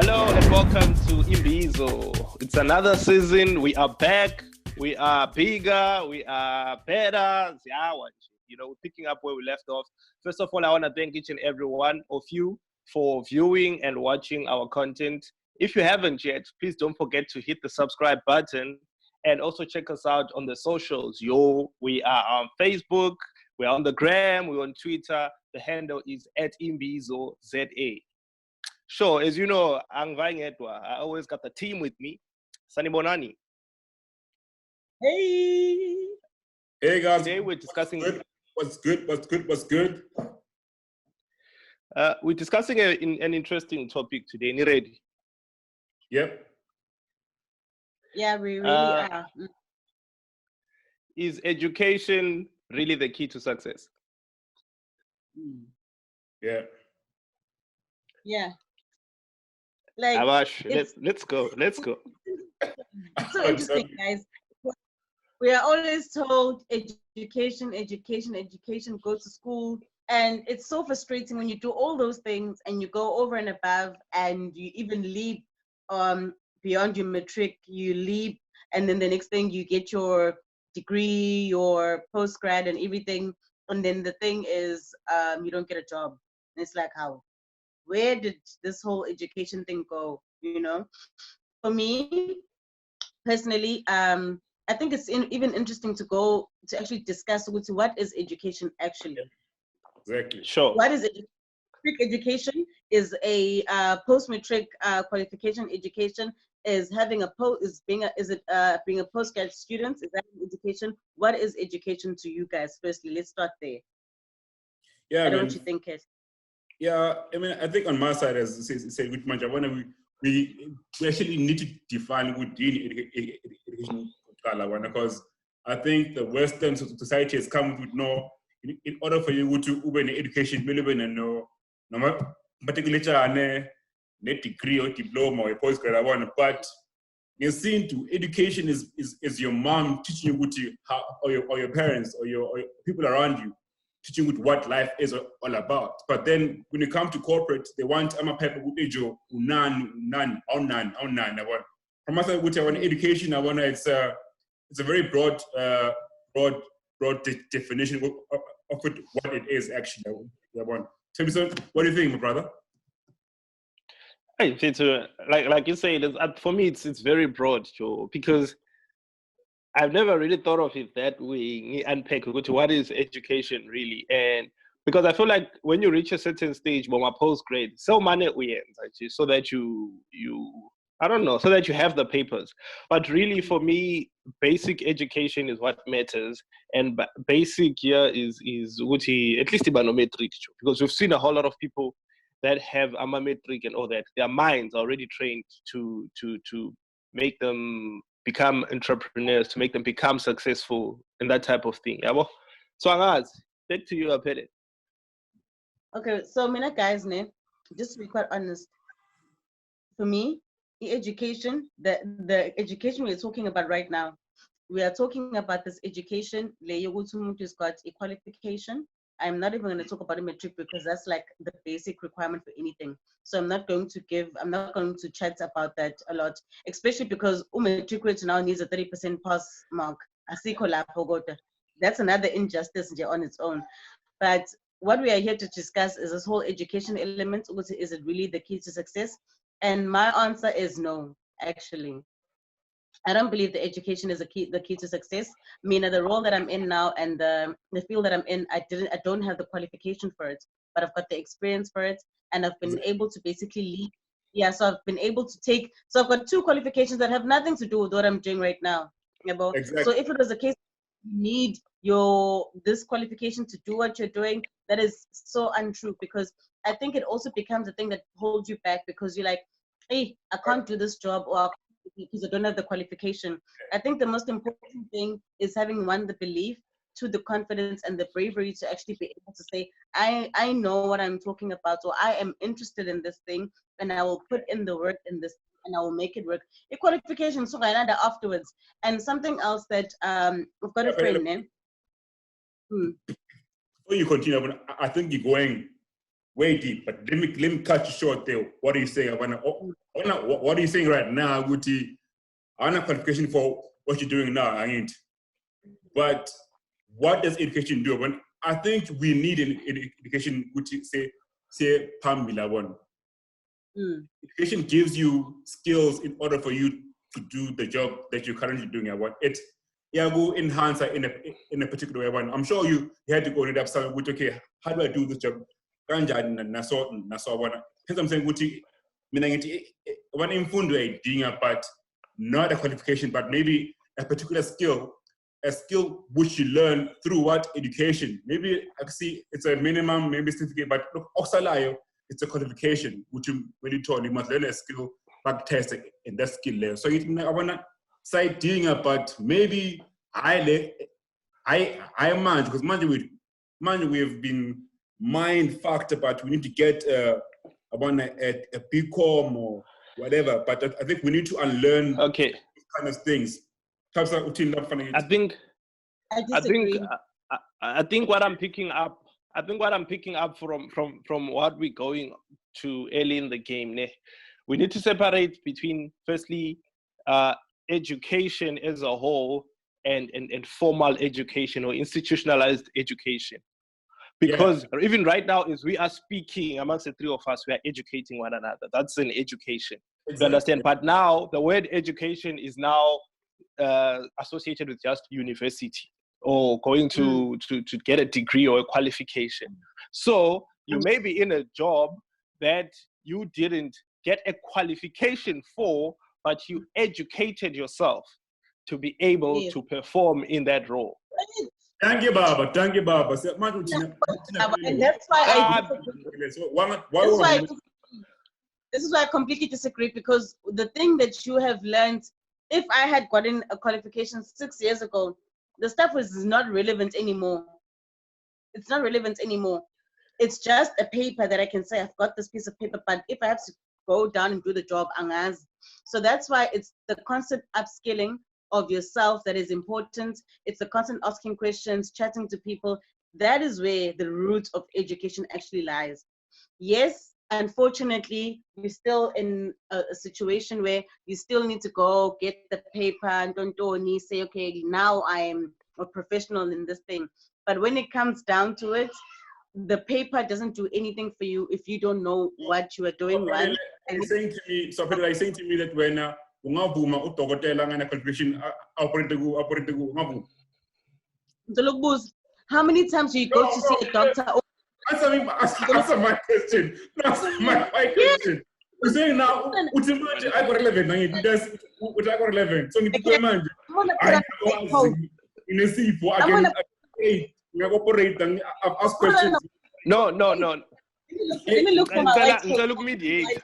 Hello and welcome to Imbizo. It's another season. We are back. We are bigger. We are better. We're picking up where we left off. First of all, I want to thank each and every one of you for viewing and watching our content. If you haven't yet, please don't forget to hit the subscribe button and also check us out on the socials. We are on Facebook. We're on the gram. We're on Twitter. The handle is @ImbizoZA. Sure, as you know, I'm Edwa. I always got the team with me. Sunny Bonani. Hey. Hey guys. Today we're discussing what's good. We're discussing an interesting topic today. Ni ready? Yep. Yeah, we really are. Is education really the key to success? Yeah. Yeah. Like, Abash, let's go. It's so interesting, guys. We are always told education, go to school. And it's so frustrating when you do all those things and you go over and above and you even leap beyond your matric, you leap, and then the next thing you get your degree, your postgrad and everything. And then the thing is you don't get a job. And it's like, how? Where did this whole education thing go? For me personally, I think it's even interesting to actually discuss what is education actually. Exactly. Sure. What is education? Education is a post-matric qualification. Education is having being a postgrad student. Is that education? What is education to you guys? Firstly, let's start there. Yeah, I don't know what you think, Kes. Yeah, I think on my side, as I said with Manjavana, we actually need to define what education because I think the Western society has come with in order for you to open education, no particular degree or diploma or postgrad, but you're seeing to education is your mom teaching you how, or your parents or your people around you teaching you what life is all about. But then when you come to corporate, they want paper none. From my side, I want education. I want it's a very broad definition of what it is actually. So what do you think, my brother? Hey, like you say, for me, it's very broad, Joe, because I've never really thought of it that way. Unpack what is education really, and because I feel like when you reach a certain stage, my postgrad, so many ends actually, so that you so that you have the papers. But really, for me, basic education is what matters, and basic here is at least metric, because we've seen a whole lot of people that have metric and all that. Their minds are already trained to make them become entrepreneurs, to make them become successful and that type of thing. Yeah, well, so Angaz, back to you, Apede. Okay, so mina guys, just to be quite honest, for me, the education, the education we're talking about right now, we are talking about this education. Who's got a qualification. I'm not even going to talk about a matric because that's like the basic requirement for anything. So I'm not going to chat about that a lot, especially because matric now needs a 30% pass mark. That's another injustice on its own. But what we are here to discuss is this whole education element. Is it really the key to success? And my answer is no, actually. I don't believe the education is the key to success. I mean, the role that I'm in now and the field that I'm in, I don't have the qualification for it, but I've got the experience for it, and I've been able to basically lead. Yeah, so I've been able to take. So I've got 2 qualifications that have nothing to do with what I'm doing right now. Exactly. So if it was the case, you need this qualification to do what you're doing. That is so untrue, because I think it also becomes a thing that holds you back, because you're like, hey, I can't do this job, or because I don't have the qualification. I think the most important thing is having, one, the belief, 2, the confidence and the bravery to actually be able to say, I know what I'm talking about, or I am interested in this thing, and I will put in the work in this, and I will make it work. A qualification, so I know afterwards. And something else that we've got a friend name. Before you continue, I think you're going way deep. But let me cut you short there. What are you saying? What are you saying right now, Guti? I'm not qualification for what you're doing now. I ain't. But what does education do? When I think we need an education, Guti, say Pamela one. Education gives you skills in order for you to do the job that you're currently doing. It will enhance in a particular way. I'm sure you had to go read up something with, okay, how do I do this job? Because I'm saying, one in but not a qualification, but maybe a particular skill, a skill which you learn through what education. Maybe I see it's a minimum, maybe certificate, but look, it's a qualification which you really told you must learn a skill, back test in that skill level. So I wanna say doing it, but maybe I manage because we have been mind fucked about we need to get a BCom or whatever. But I think we need to unlearn these kind of things. I think what I'm picking up. I think what I'm picking up from what we're going to early in the game, we need to separate between, firstly, education as a whole and formal education or institutionalized education. Because even right now, as we are speaking amongst the three of us, we are educating one another. That's an education. Exactly. You understand? But now the word education is now associated with just university, or going to get a degree or a qualification. So you may be in a job that you didn't get a qualification for, but you educated yourself to be able to perform in that role. Thank you, Baba. Thank you, Baba. And that's why this is why I completely disagree, because the thing that you have learned, if I had gotten a qualification 6 years ago, the stuff is not relevant anymore. It's not relevant anymore. It's just a paper that I can say, I've got this piece of paper, but if I have to go down and do the job, angaz. So that's why it's the constant upskilling of yourself that is important. It's the constant asking questions, chatting to people. That is where the root of education actually lies. Yes, unfortunately, we're still in a situation where you still need to go get the paper and don't say, okay, now I am a professional in this thing. But when it comes down to it, the paper doesn't do anything for you if you don't know what you are doing. Saying to me that when how many times do you go to see a doctor? Answer my question. Answer my question. You're saying now, I got 11. I got 11. So I in a C4 again. We operate and ask questions. No. Let me look for my white coat. Look mediate.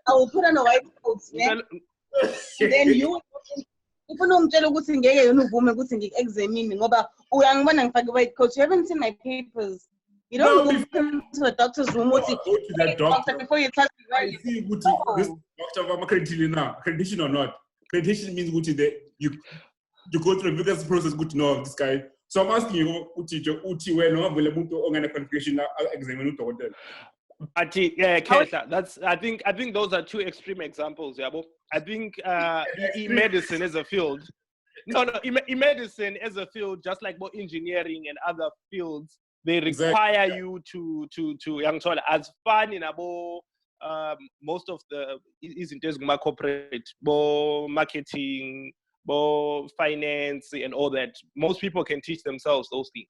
I will put on a white coat. Then you white coat. You haven't seen my papers. You don't go into a doctor's room. Go to that doctor before you touch me. Right? See, this doctor of accreditation or not. Accreditation means you go through a vigorous process good to know this guy. So I'm asking you, that's I think those are two extreme examples. I think medicine as a field. Medicine as a field, just like more engineering and other fields, they require you to as fun in most of the isn't just corporate, marketing, finance and all that. Most people can teach themselves those things.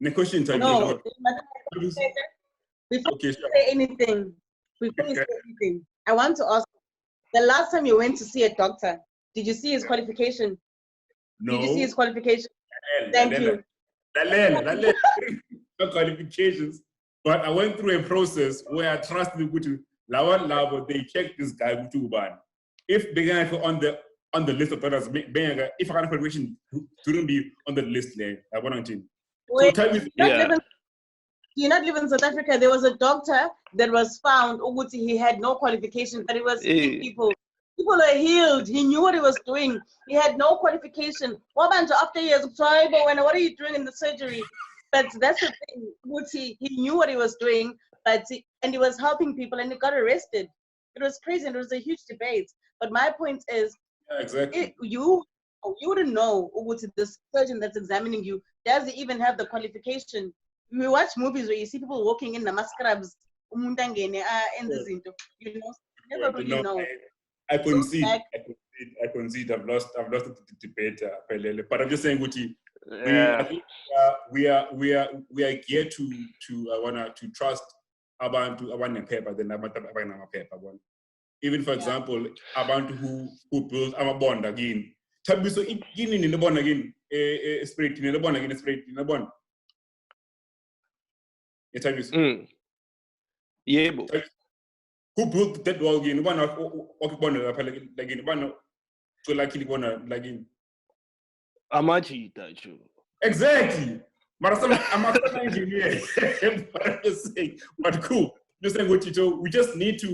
The question time. No, before you say anything, I want to ask, the last time you went to see a doctor, did you see his qualification? No. Did you see his qualification? Thank you. No qualifications. But I went through a process where I trusted the Labo, they checked this guy with two bad. If the guy on the list of others, if I had a qualification, shouldn't be on the list there. I want to. Wait, so you not live in South Africa. There was a doctor that was found. He had no qualification, but he was seeing people. People were healed. He knew what he was doing. He had no qualification. After years of what are you doing in the surgery? But that's the thing. He knew what he was doing, and he was helping people, and he got arrested. It was crazy, and it was a huge debate. But my point is, Yeah, exactly. You wouldn't know what's this surgeon that's examining you. Does he even have the qualification? We watch movies where you see people walking in the scrubs, and this into, never really No, know. I concede. Back, I concede. I've lost the debate, Pelele. But I'm just saying, Guti, Yeah. I think we are geared to trust abantu paper than abantu paper. Even for example, abantu who build bond again. Tabiso in the bond again, spirit in the bond again, spirit in the bond. Yeah. Who built that wall again? One of bond like one to like in. Amaji Tacho. Exactly. But I'm an engineer. But I'm just saying, but cool. Just saying what you do. We just need to,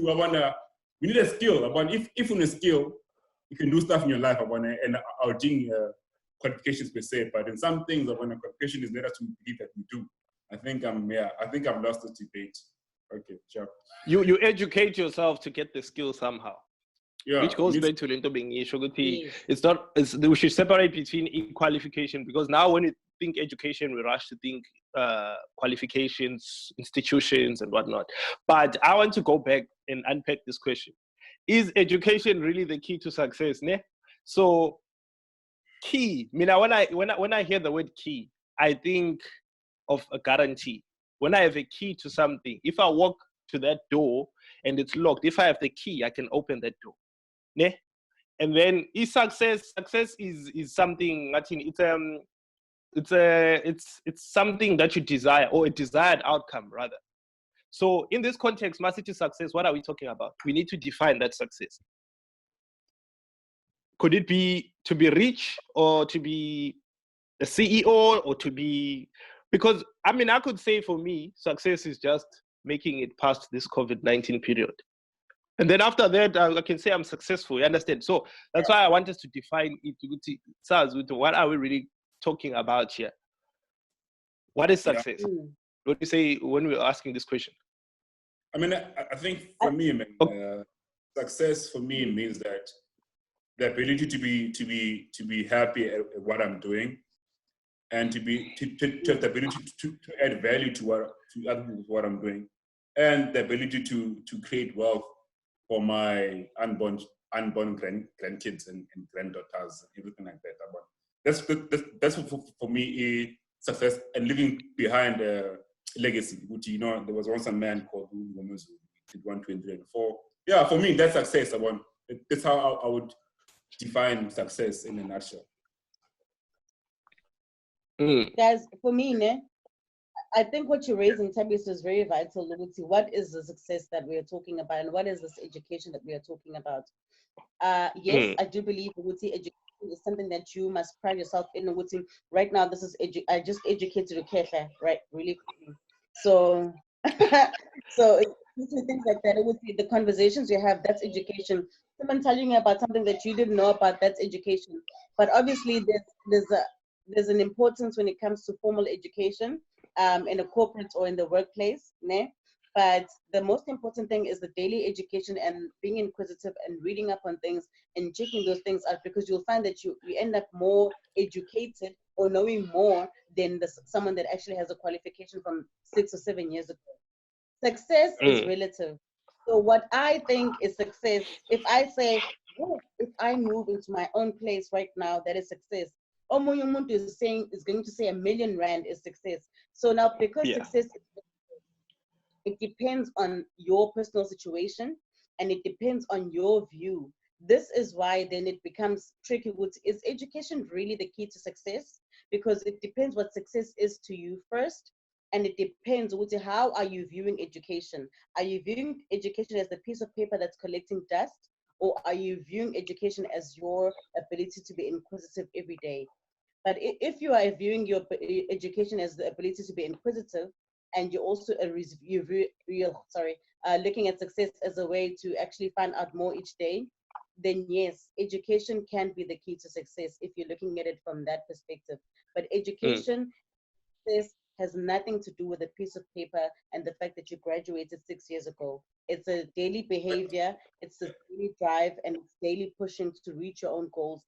we need a skill. If we need a skill, you can do stuff in your life. And our doing qualifications per se. But in some things, qualification is better to believe that we do. I think I've lost this debate. Okay, sure. You educate yourself to get the skill somehow. Yeah, which goes back to Lento being it's not. We should separate between qualification, because now when you think education, we rush to think qualifications, institutions, and whatnot. But I want to go back and unpack this question: is education really the key to success? Ne? So, key. I mean, when I hear the word key, I think of a guarantee. When I have a key to something, if I walk to that door and it's locked, if I have the key, I can open that door. Ne? And then success is something, I think it's something that you desire, or a desired outcome rather. So in this context, massive success, what are we talking about? We need to define that success. Could it be to be rich, or to be a CEO, or to be, because I mean, I could say for me, success is just making it past this COVID-19 period. And then after that, I can say I'm successful. You understand? So that's why I want us to define it. What are we really talking about here? What is success? Yeah. What do you say when we're asking this question? I mean, I think for me, success for me means that the ability to be happy at what I'm doing, and to have the ability to add value to other people, what I'm doing, and the ability to create wealth for my unborn grandkids and granddaughters, everything like that. That's for me success, and leaving behind a legacy. Which, there was once a man called Imbizo, did 1, 2, 3, and 4. Yeah, for me that's success. That's how I would define success in a nutshell. Guys, for me, I think what you're raising, Tabis, is very vital. What is the success that we are talking about, and what is this education that we are talking about? Yes, I do believe education is something that you must pride yourself in. Right now, this is I just educated to Kefa, right? Really quickly. So, so things like that. It would be the conversations you have. That's education. Someone telling you about something that you didn't know about. That's education. But obviously, there's an importance when it comes to formal education. In a corporate or in the workplace, ne? But the most important thing is the daily education and being inquisitive and reading up on things and checking those things out, because you'll find that you end up more educated or knowing more than someone that actually has a qualification from 6 or 7 years ago. Success is relative. So what I think is success, if I say, if I move into my own place right now, that is success. Omunyu is going to say R1 million is success. So now, because success, it depends on your personal situation, and it depends on your view. This is why then it becomes tricky. Is education really the key to success? Because it depends what success is to you first, and it depends how are you viewing education. Are you viewing education as the piece of paper that's collecting dust, or are you viewing education as your ability to be inquisitive every day? But if you are viewing your education as the ability to be inquisitive, and you're also looking at success as a way to actually find out more each day, then yes, education can be the key to success if you're looking at it from that perspective. But education, has nothing to do with a piece of paper and the fact that you graduated 6 years ago. It's a daily behavior, it's a daily drive, and it's daily pushing to reach your own goals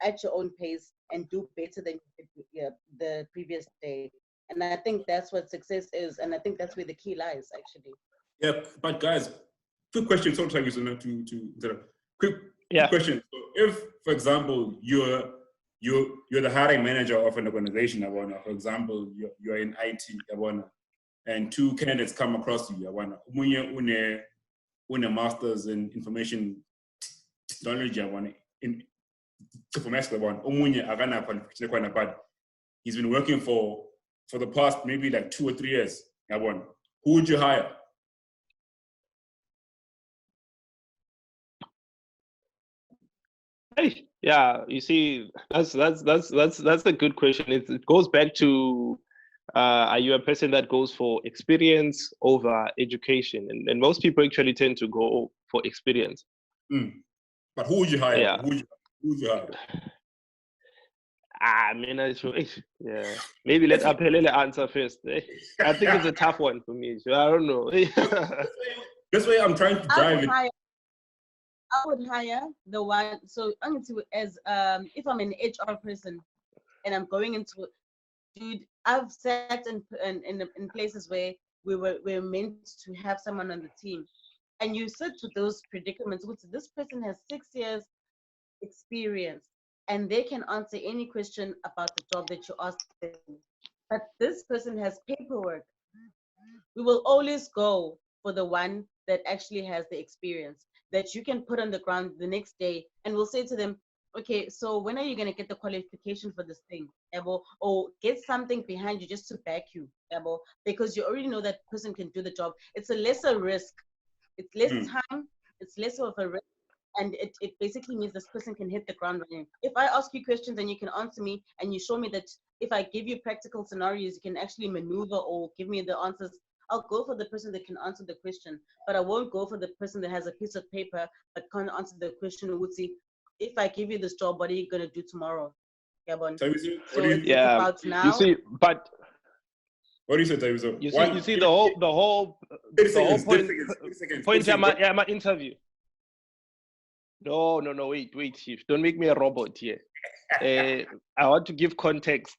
at your own pace and do better than you did the previous day. And I think that's what success is, and I think that's where the key lies, actually. Yeah, but guys, quick question. Sometimes quick question. So if, for example, you're the hiring manager of an organization, for example, you're in IT, and two candidates come across you, Umunye une master's in information technology, in Umunye agana qualification, but he's been working for the past maybe like 2 or 3 years. Who would you hire? Yeah, you see, that's a good question. It goes back to, are you a person that goes for experience over education? And most people actually tend to go for experience. But who would you hire? Yeah. Who would you hire? I mean, yeah. Maybe let Apelele answer first. I think it's a tough one for me. So I don't know. That's why I'm trying to drive it. I would hire the one. So I'm into as if I'm an HR person and I'm going into, dude, I've sat in places where we're meant to have someone on the team, and you sit to those predicaments. Which this person has 6 years experience, and they can answer any question about the job that you ask them. But this person has paperwork. We will always go for the one that actually has the experience that you can put on the ground the next day, and we'll say to them, okay, so when are you going to get the qualification for this thing, Ebo? Or get something behind you just to back you, Ebo, because you already know that person can do the job. It's a lesser risk. It's less time. It's less of a risk. And it basically means this person can hit the ground running. If I ask you questions and you can answer me, and you show me that if I give you practical scenarios, you can actually maneuver or give me the answers, I'll go for the person that can answer the question. But I won't go for the person that has a piece of paper but can't answer the question. Who would say, if I give you this job, what are you going to do tomorrow? Yeah, but So it's about now. You see, but what do you say, Taviso? You see the whole point of my interview. No, wait, Chief. Don't make me a robot here. I want to give context.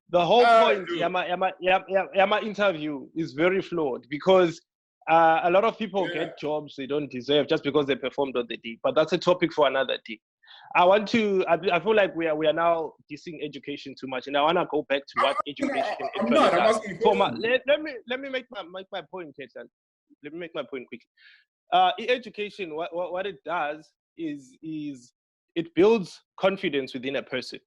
The whole point, my interview is very flawed because a lot of people get jobs they don't deserve just because they performed on the day. But that's a topic for another day. I feel like we are now dissing education too much, and I want to go back to what education actually does. Let me make my point, Ketan. Let me make my point quickly. Education, what it does is it builds confidence within a person.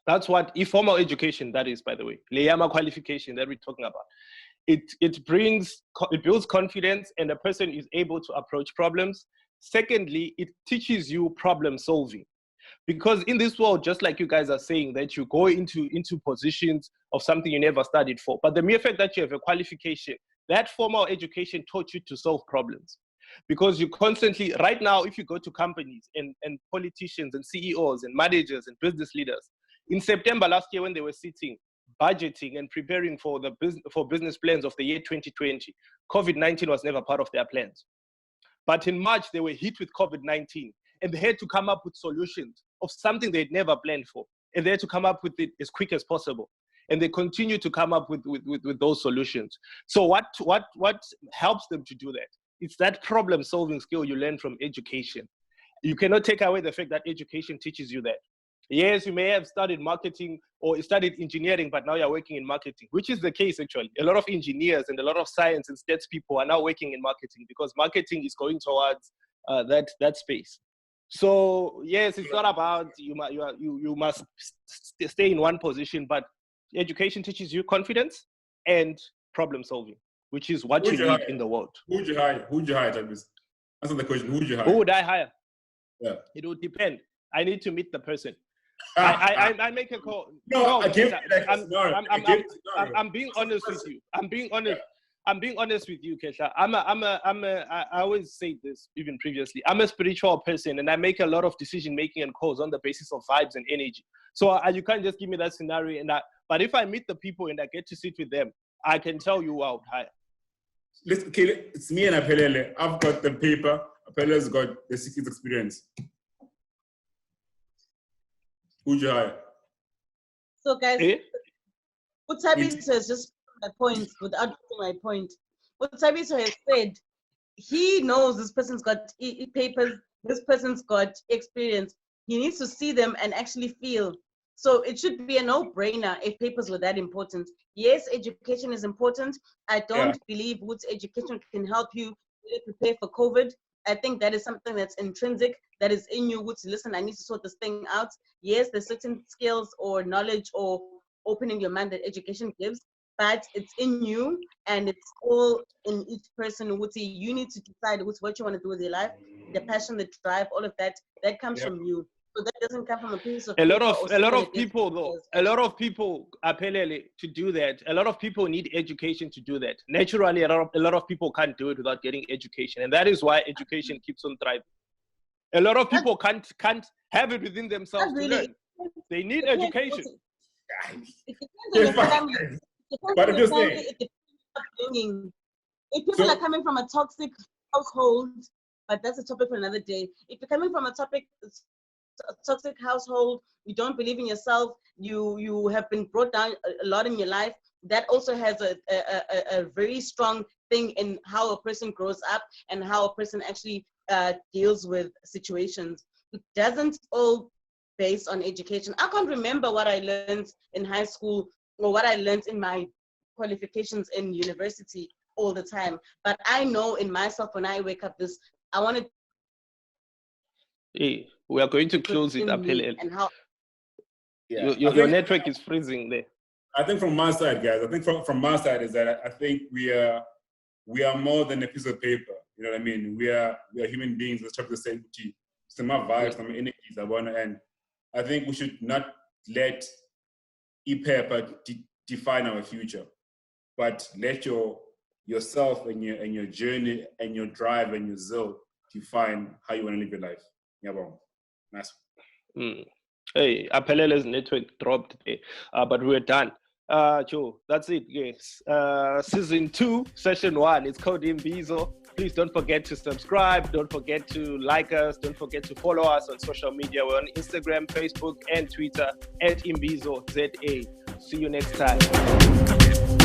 That's what informal education, that is, by the way, Leyama qualification that we're talking about. It builds confidence, and a person is able to approach problems. Secondly, it teaches you problem solving, because in this world, just like you guys are saying, that you go into positions of something you never studied for, but the mere fact that you have a qualification, that formal education taught you to solve problems. Because you constantly, right now, if you go to companies and politicians and CEOs and managers and business leaders, in September last year when they were sitting, budgeting and preparing for business plans of the year 2020, COVID-19 was never part of their plans. But in March, they were hit with COVID-19, and they had to come up with solutions of something they'd never planned for. And they had to come up with it as quick as possible. And they continue to come up with those solutions. So what helps them to do that? It's that problem-solving skill you learn from education. You cannot take away the fact that education teaches you that. Yes, you may have studied marketing or studied engineering, but now you're working in marketing, which is the case actually. A lot of engineers and a lot of science and stats people are now working in marketing because marketing is going towards that space. So yes, it's not about you must stay in one position, but education teaches you confidence and problem solving, which is what you need in the world. Who would you hire? Answer the question. Who would you hire? Who would I hire? Yeah. It would depend. I need to meet the person. I make a call. I'm being honest with you. I'm being honest with you, Kesha. I always say this even previously. I'm a spiritual person, and I make a lot of decision making and calls on the basis of vibes and energy. So you can't just give me that scenario, But if I meet the people and I get to sit with them, I can tell you I would hire. Okay, it's me and Apelele. I've got the paper. Apelele's got the 6 years experience. Who'd you hire? So guys, Eh? Utabiso has just my point without my point. Utabiso has said he knows this person's got papers, this person's got experience. He needs to see them and actually feel. So it should be a no-brainer if papers were that important. Yes, education is important. I don't believe Wood's education can help you really prepare for COVID. I think that is something that's intrinsic, that is in you. Woods, listen, I need to sort this thing out. Yes, there's certain skills or knowledge or opening your mind that education gives, but it's in you and it's all in each person. Would you need to decide what you want to do with your life, the passion, the drive, all of that comes from you. So that doesn't come from a piece of a lot of people though. A lot of people Apelele to do that. A lot of people need education to do that. Naturally, a lot of people can't do it without getting education, and that is why education keeps on thriving. A lot of people can't have it within themselves to learn. They need education. It depends on your family. But if you're saying, if people are coming from a toxic household, but that's a topic for another day. If you're coming from a toxic household, you don't believe in yourself, you have been brought down a lot in your life, that also has a very strong thing in how a person grows up and how a person actually deals with situations. It doesn't all based on education. I can't remember what I learned in high school or what I learned in my qualifications in university all the time, but I know in myself when I wake up I want to. Hey, we are going to close it up. And how? Your network is freezing there. I think from my side, guys, from my side is that I think we are more than a piece of paper. You know what I mean? We are human beings. Let's try to say some vibes, some energies. And I think we should not let e-paper define our future, but let yourself and your journey and your drive and your zeal define how you want to live your life. Yeah, well, nice. Hey, Apelele's network dropped there, but we're done. Joe, that's it, yes. Season 2, session 1, it's called Imbizo. Please don't forget to subscribe. Don't forget to like us. Don't forget to follow us on social media. We're on Instagram, Facebook, and Twitter at Imbizo ZA. See you next time.